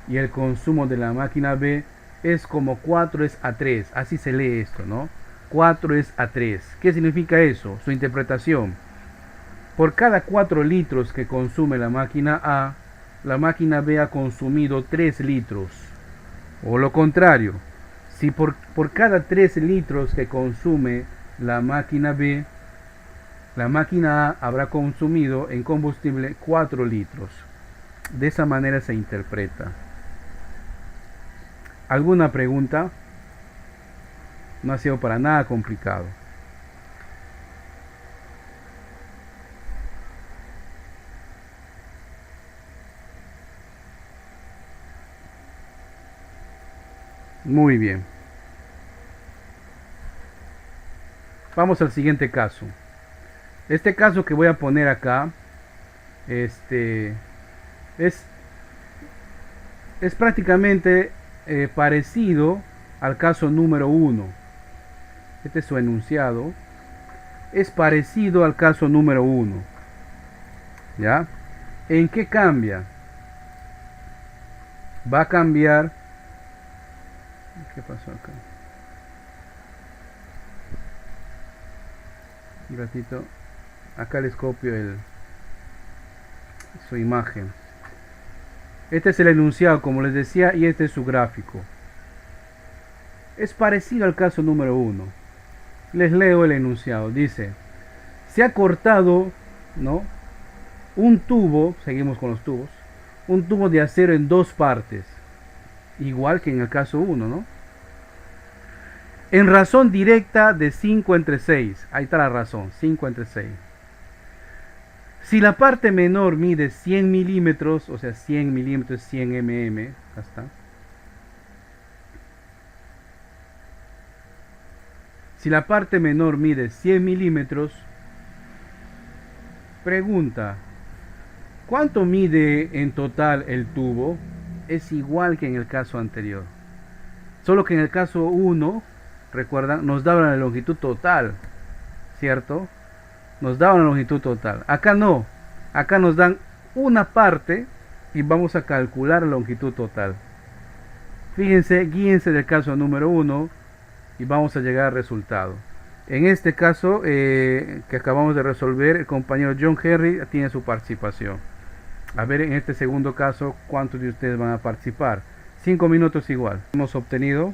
y el consumo de la máquina B es como 4 es a 3. Así se lee esto, ¿no? 4 es a 3. ¿Qué significa eso? Su interpretación. Por cada 4 litros que consume la máquina A, la máquina B ha consumido 3 litros. O lo contrario, si por cada 3 litros que consume la máquina B, la máquina A habrá consumido en combustible 4 litros. De esa manera se interpreta. ¿Alguna pregunta? No ha sido para nada complicado. Muy bien. Vamos al siguiente caso. Este caso que voy a poner acá, es prácticamente parecido al caso número 1. Este es su enunciado. Es parecido al caso número 1. ¿Ya? ¿En qué cambia? Va a cambiar. ¿Qué pasó acá? Un ratito. Acá les copio su imagen. Este es el enunciado, como les decía, y este es su gráfico. Es parecido al caso número 1. Les leo el enunciado. Dice, se ha cortado, ¿no?, un tubo, seguimos con los tubos, un tubo de acero en dos partes, igual que en el caso 1, ¿no? En razón directa de 5 entre 6. Ahí está la razón, 5 entre 6. Si la parte menor mide 100 milímetros, o sea, 100 milímetros, 100 mm, acá está. Si la parte menor mide 100 milímetros, pregunta, ¿cuánto mide en total el tubo? Es igual que en el caso anterior. Solo que en el caso 1, recuerdan, nos daban la longitud total, ¿cierto? Nos daban la longitud total. Acá no. Acá nos dan una parte y vamos a calcular la longitud total. Fíjense, guíense del caso número 1 y vamos a llegar al resultado. En este caso que acabamos de resolver, el compañero John Henry tiene su participación. A ver en este segundo caso cuántos de ustedes van a participar. 5 minutos igual. Hemos obtenido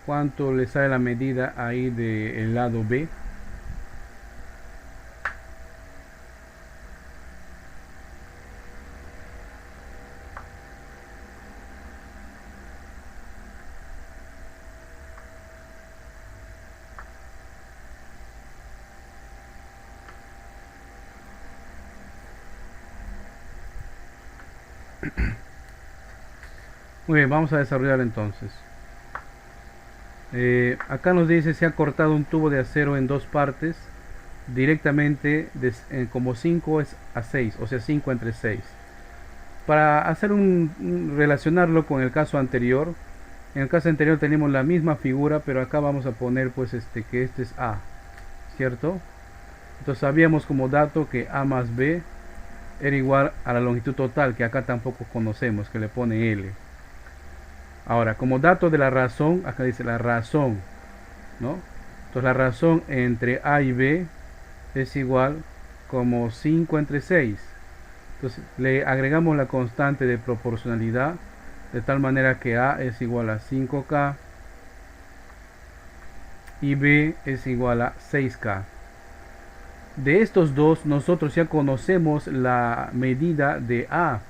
cuánto le sale la medida ahí del lado B. Muy bien, vamos a desarrollar entonces. Acá nos dice se ha cortado un tubo de acero en dos partes directamente como 5 es a 6, o sea 5 entre 6. Para hacer relacionarlo con el caso anterior, en el caso anterior tenemos la misma figura, pero acá vamos a poner pues que este es A, ¿cierto? Entonces sabíamos como dato que A más B era igual a la longitud total, que acá tampoco conocemos, que le pone L. Ahora, como dato de la razón, acá dice la razón, ¿no? Entonces la razón entre A y B es igual como 5 entre 6. Entonces le agregamos la constante de proporcionalidad de tal manera que A es igual a 5K y B es igual a 6K. De estos dos nosotros ya conocemos la medida de A,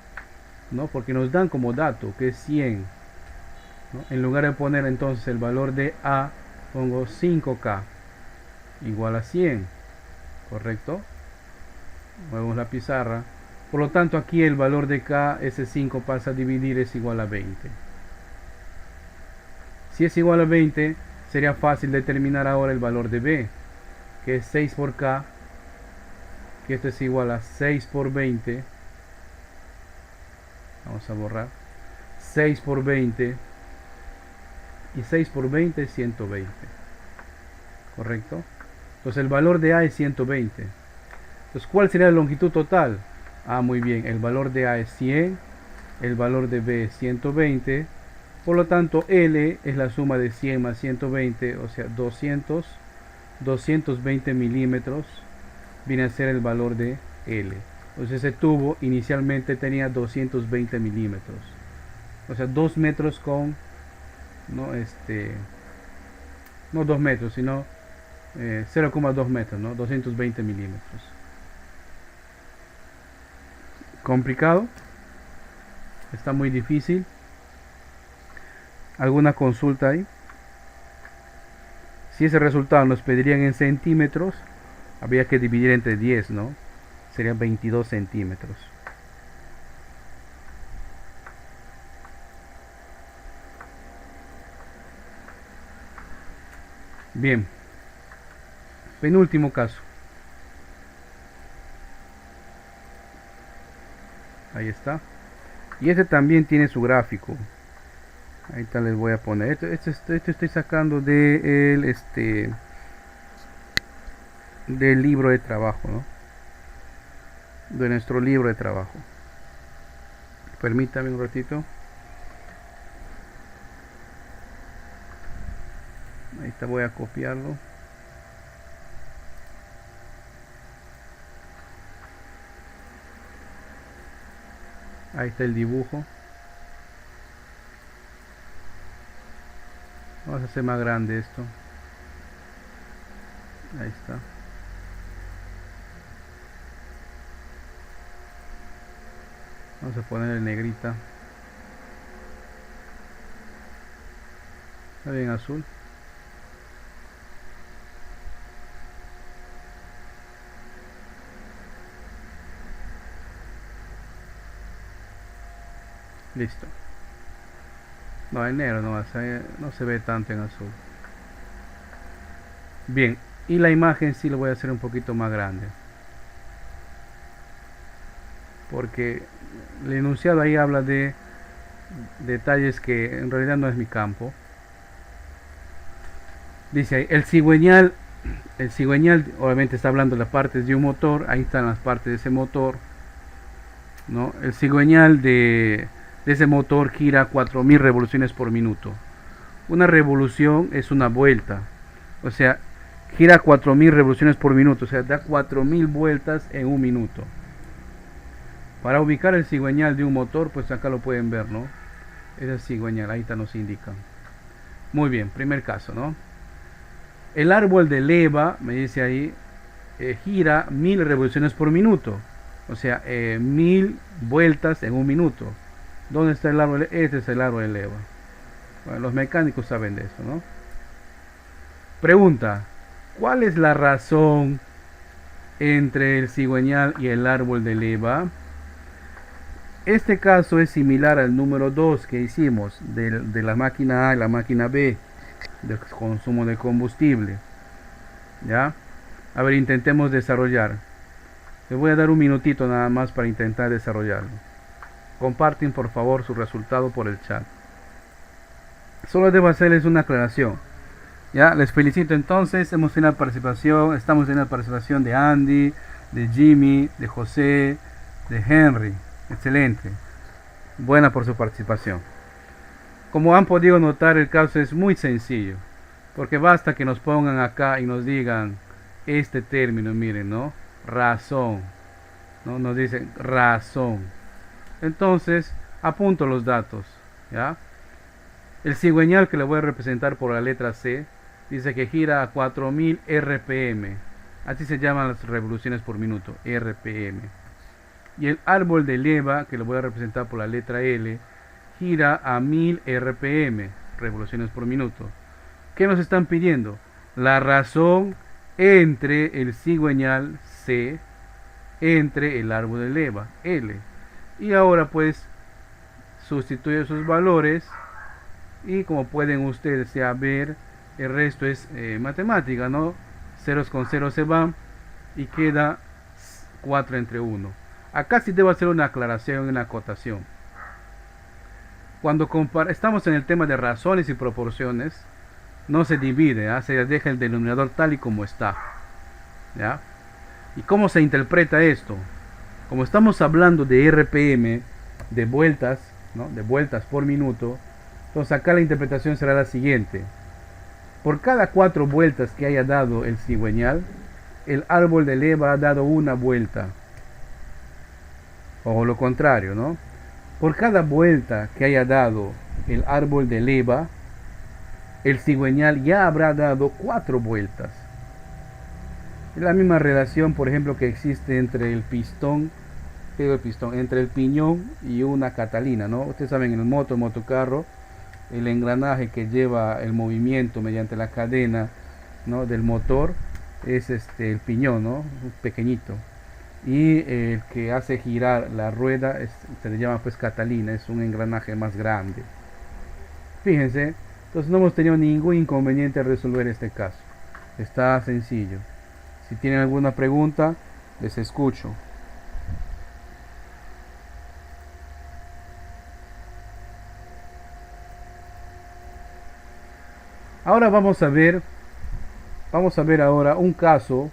¿no? Porque nos dan como dato que es 100. ¿No? En lugar de poner entonces el valor de A, pongo 5K igual a 100, ¿correcto? Movemos la pizarra. Por lo tanto aquí el valor de K, ese 5 pasa a dividir, es igual a 20. Si es igual a 20, sería fácil determinar ahora el valor de B, que es 6 por K, que esto es igual a 6 por 20. Vamos a borrar. 6 por 20. Y 6 por 20 es 120. ¿Correcto? Entonces el valor de A es 120. Entonces, ¿cuál sería la longitud total? Ah, muy bien. El valor de A es 100. El valor de B es 120. Por lo tanto, L es la suma de 100 más 120, o sea, 220 milímetros viene a ser el valor de L. Entonces ese tubo inicialmente tenía 220 milímetros. O sea, 2 metros con... no 2 metros, sino 0,2 metros, ¿no? 220 milímetros. ¿Complicado? ¿Está muy difícil? ¿Alguna consulta ahí? Si ese resultado nos pedirían en centímetros, habría que dividir entre 10, ¿no? Serían 22 centímetros. Bien. Penúltimo caso. Ahí está. Y este también tiene su gráfico. Ahí está, les voy a poner. Este estoy sacando del libro de trabajo, ¿no? De nuestro libro de trabajo. Permítame un ratito. Ahí está, voy a copiarlo. Ahí está el dibujo. Vamos a hacer más grande esto. Ahí está. Vamos a ponerle negrita. Está bien azul. Listo. No, en negro no se ve tanto en azul. Bien, y la imagen sí lo voy a hacer un poquito más grande, porque el enunciado ahí habla de detalles que en realidad no es mi campo. Dice ahí, el cigüeñal obviamente está hablando de las partes de un motor, ahí están las partes de ese motor, ¿no? El cigüeñal de ese motor gira 4000 revoluciones por minuto. Una revolución es una vuelta, o sea, gira 4000 revoluciones por minuto, o sea, da 4000 vueltas en un minuto. Para ubicar el cigüeñal de un motor, pues acá lo pueden ver, ¿no? Ese es cigüeñal, ahí está, nos indica. Muy bien, primer caso, ¿no? El árbol de leva, me dice ahí, gira 1000 revoluciones por minuto, o sea, 1000 vueltas en un minuto. ¿Dónde está el árbol? Este es el árbol de leva. Bueno, los mecánicos saben de eso, ¿no? Pregunta, ¿cuál es la razón entre el cigüeñal y el árbol de leva? Este caso es similar al número 2 que hicimos de la máquina A y la máquina B, del consumo de combustible. ¿Ya? A ver, intentemos desarrollar. Les voy a dar un minutito nada más para intentar desarrollarlo. Comparten por favor su resultado por el chat. Solo debo hacerles una aclaración. Ya, les felicito entonces. Hemos tenido participación. Estamos teniendo participación de Andy, de Jimmy, de José, de Henry. Excelente. Buena por su participación. Como han podido notar, el caso es muy sencillo, porque basta que nos pongan acá y nos digan este término, miren, ¿no? Razón, ¿no? Nos dicen razón. Entonces, apunto los datos, ¿ya? El cigüeñal, que le voy a representar por la letra C, dice que gira a 4000 RPM. Así se llaman las revoluciones por minuto, RPM. Y el árbol de leva, que lo voy a representar por la letra L, gira a 1000 RPM, revoluciones por minuto. ¿Qué nos están pidiendo? La razón entre el cigüeñal C, entre el árbol de leva L. Y ahora pues sustituye sus valores y como pueden ustedes ya ver, el resto es matemática, ¿no? Ceros con ceros se van y queda 4 entre 1. Acá sí debo hacer una aclaración, una acotación. Cuando estamos en el tema de razones y proporciones, no se divide, ¿ya? Se deja el denominador tal y como está, ¿ya? ¿Y cómo se interpreta esto? Como estamos hablando de RPM, de vueltas, ¿no? De vueltas por minuto, entonces acá la interpretación será la siguiente. Por cada 4 vueltas que haya dado el cigüeñal, el árbol de leva ha dado una vuelta. O lo contrario, ¿no? Por cada vuelta que haya dado el árbol de leva, el cigüeñal ya habrá dado 4 vueltas. Es la misma relación, por ejemplo, que existe entre el entre el piñón y una catalina, ¿no? Ustedes saben, en el motocarro, el engranaje que lleva el movimiento mediante la cadena, ¿no? Del motor es el piñón, ¿no? Pequeñito. Y el que hace girar la rueda se le llama pues catalina, es un engranaje más grande. Fíjense, entonces no hemos tenido ningún inconveniente al resolver este caso. Está sencillo. Si tienen alguna pregunta, les escucho. Ahora vamos a ver ahora un caso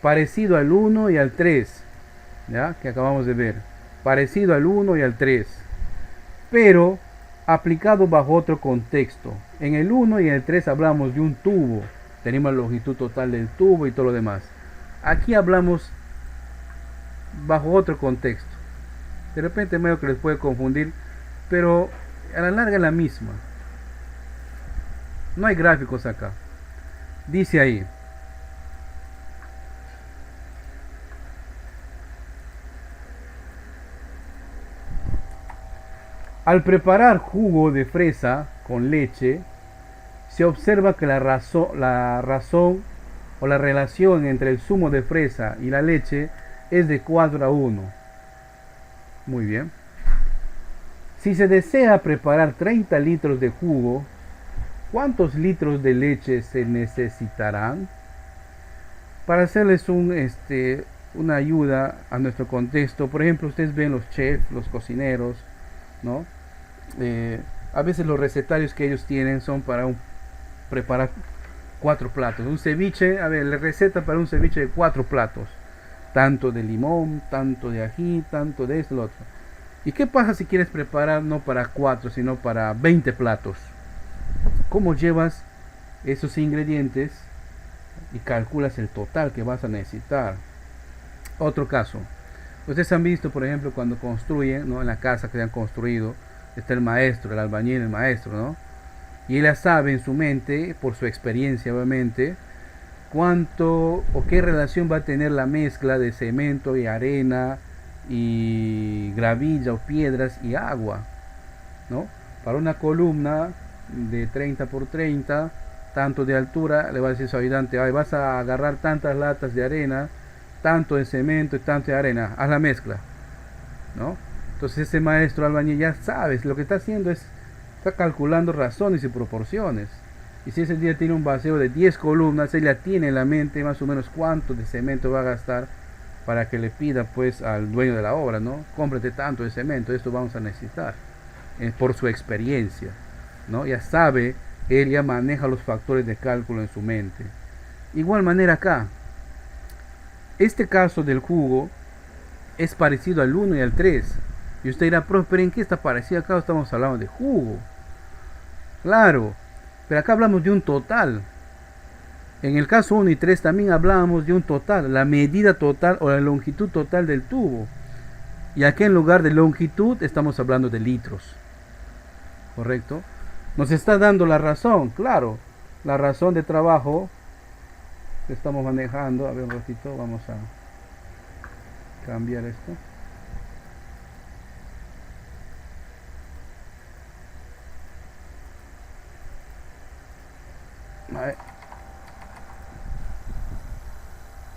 parecido al 1 y al 3, ¿ya? Que acabamos de ver. Parecido al 1 y al 3, pero aplicado bajo otro contexto. En el 1 y el 3 hablamos de un tubo. Tenemos la longitud total del tubo y todo lo demás. Aquí hablamos bajo otro contexto. De repente medio que les puede confundir, pero a la larga es la misma. No hay gráficos acá. Dice ahí. Al preparar jugo de fresa con leche, se observa que la razón o la relación entre el zumo de fresa y la leche es de 4:1. Muy bien. Si se desea preparar 30 litros de jugo, ¿cuántos litros de leche se necesitarán? Para hacerles una ayuda a nuestro contexto, por ejemplo, ustedes ven los chefs, los cocineros, ¿no? A veces los recetarios que ellos tienen son para preparar 4 platos. Un ceviche, a ver, la receta para un ceviche de 4 platos. Tanto de limón, tanto de ají, tanto de esto, lo otro. ¿Y qué pasa si quieres preparar no para 4, sino para 20 platos? ¿Cómo llevas esos ingredientes y calculas el total que vas a necesitar? Otro caso. Ustedes han visto, por ejemplo, cuando construyen, ¿no? En la casa que han construido, está el maestro, el albañil, el maestro, ¿no? Y él ya sabe en su mente, por su experiencia obviamente, cuánto o qué relación va a tener la mezcla de cemento y arena y gravilla o piedras y agua, ¿no? Para una columna de 30 por 30, tanto de altura, le va a decir su ayudante, vas a agarrar tantas latas de arena, tanto de cemento y tanto de arena, haz la mezcla, ¿no? Entonces ese maestro albañil ya sabes, lo que está haciendo está calculando razones y proporciones. Y si ese día tiene un vacío de 10 columnas, él ya tiene en la mente más o menos cuánto de cemento va a gastar para que le pida pues al dueño de la obra, ¿no? Cómprate tanto de cemento, esto vamos a necesitar, por su experiencia, ¿no? Ya sabe, él ya maneja los factores de cálculo en su mente. Igual manera acá, este caso del jugo es parecido al 1 y al 3. Y usted dirá, pero ¿en qué está parecido? Acá estamos hablando de jugo. Claro, pero acá hablamos de un total. En el caso 1 y 3 también hablábamos de un total, la medida total o la longitud total del tubo. Y aquí en lugar de longitud estamos hablando de litros. ¿Correcto? Nos está dando la razón, claro, la razón de trabajo que estamos manejando. A ver un ratito, vamos a cambiar esto.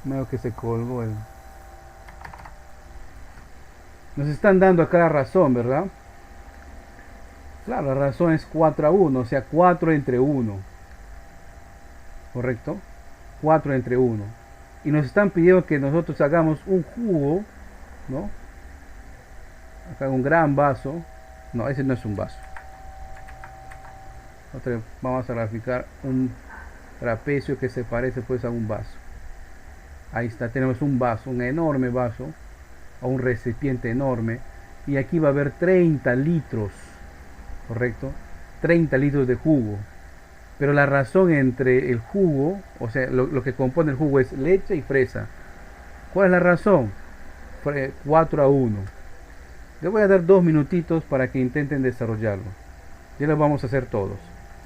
Veo que se colgó Nos están dando acá la razón, ¿verdad? Claro, la razón es 4:1, o sea, 4 entre 1. ¿Correcto? 4 entre 1. Y nos están pidiendo que nosotros hagamos un jugo, ¿no? Acá un gran vaso. No, ese no es un vaso. Vamos a graficar un trapecio que se parece pues a un vaso. Ahí está, tenemos un vaso, un enorme vaso, o un recipiente enorme, y aquí va a haber 30 litros, ¿correcto? 30 litros de jugo. Pero la razón entre el jugo, o sea, lo que compone el jugo es leche y fresa. ¿Cuál es la razón? 4:1. Les voy a dar 2 minutitos para que intenten desarrollarlo. Ya lo vamos a hacer todos.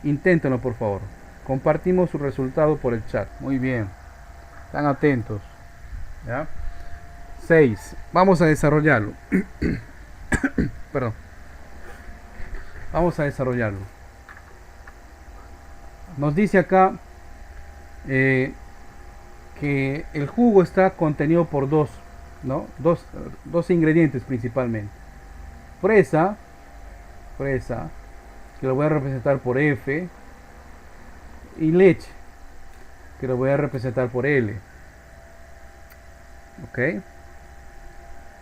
Inténtenlo, por favor. Compartimos su resultado por el chat. Muy bien. Están atentos. ¿Ya? 6. Vamos a desarrollarlo. Perdón. Vamos a desarrollarlo. Nos dice acá que el jugo está contenido por dos ingredientes principalmente. Fresa, que lo voy a representar por F, y leche, que lo voy a representar por L. Ok,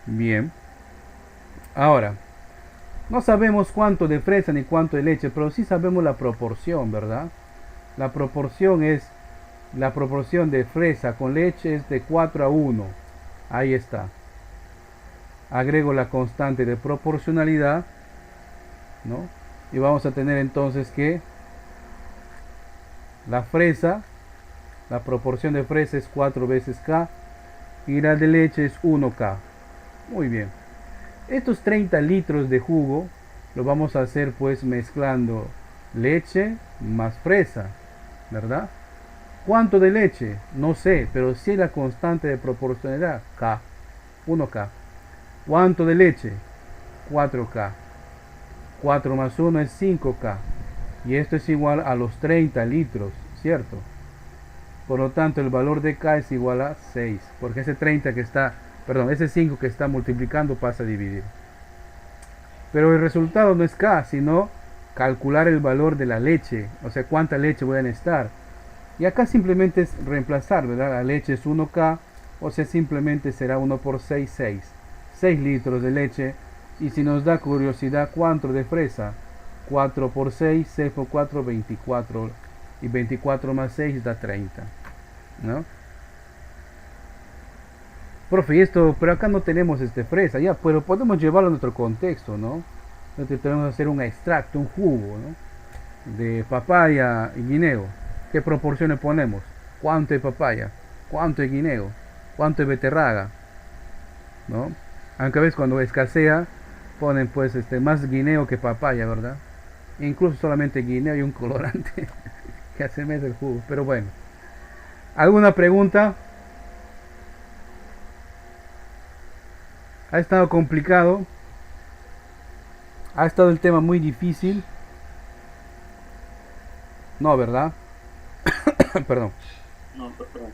bien. Ahora, no sabemos cuánto de fresa ni cuánto de leche, pero sí sabemos la proporción, ¿verdad? La proporción de fresa con leche es de 4:1. Ahí está. Agrego la constante de proporcionalidad, ¿no? Y vamos a tener entonces que la proporción de fresa es 4 veces K y la de leche es 1K. Muy bien. Estos 30 litros de jugo lo vamos a hacer pues mezclando leche más fresa, ¿verdad? ¿Cuánto de leche? No sé, pero sí la constante de proporcionalidad, K, 1K. ¿Cuánto de leche? 4K. 4 más 1 es 5K. Y esto es igual a los 30 litros, ¿cierto? Por lo tanto, el valor de K es igual a 6, porque ese 30 que está, perdón, ese 5 que está multiplicando pasa a dividir. Pero el resultado no es K, sino calcular el valor de la leche, o sea, cuánta leche voy a necesitar. Y acá simplemente es reemplazar, ¿verdad? La leche es 1K, o sea, simplemente será 1 por 6, 6. 6 litros de leche. Y si nos da curiosidad, ¿cuánto de fresa? 4 por 6, 6 por 4, 24. Y 24 más 6 da 30, ¿no? Profe, y esto, pero acá no tenemos fresa, ya, pero podemos llevarlo a nuestro contexto, ¿no? Entonces tenemos que hacer un extracto, un jugo, ¿no? De papaya y guineo. ¿Qué proporciones ponemos? ¿Cuánto de papaya? ¿Cuánto de guineo? ¿Cuánto de beterraga? ¿No? Aunque a veces cuando escasea ponen pues más guineo que papaya, ¿verdad? E incluso solamente guineo y un colorante que hace mes el jugo. Pero bueno. ¿Alguna pregunta? ¿Ha estado complicado? ¿Ha estado el tema muy difícil? No, ¿verdad? Perdón. No, perdón.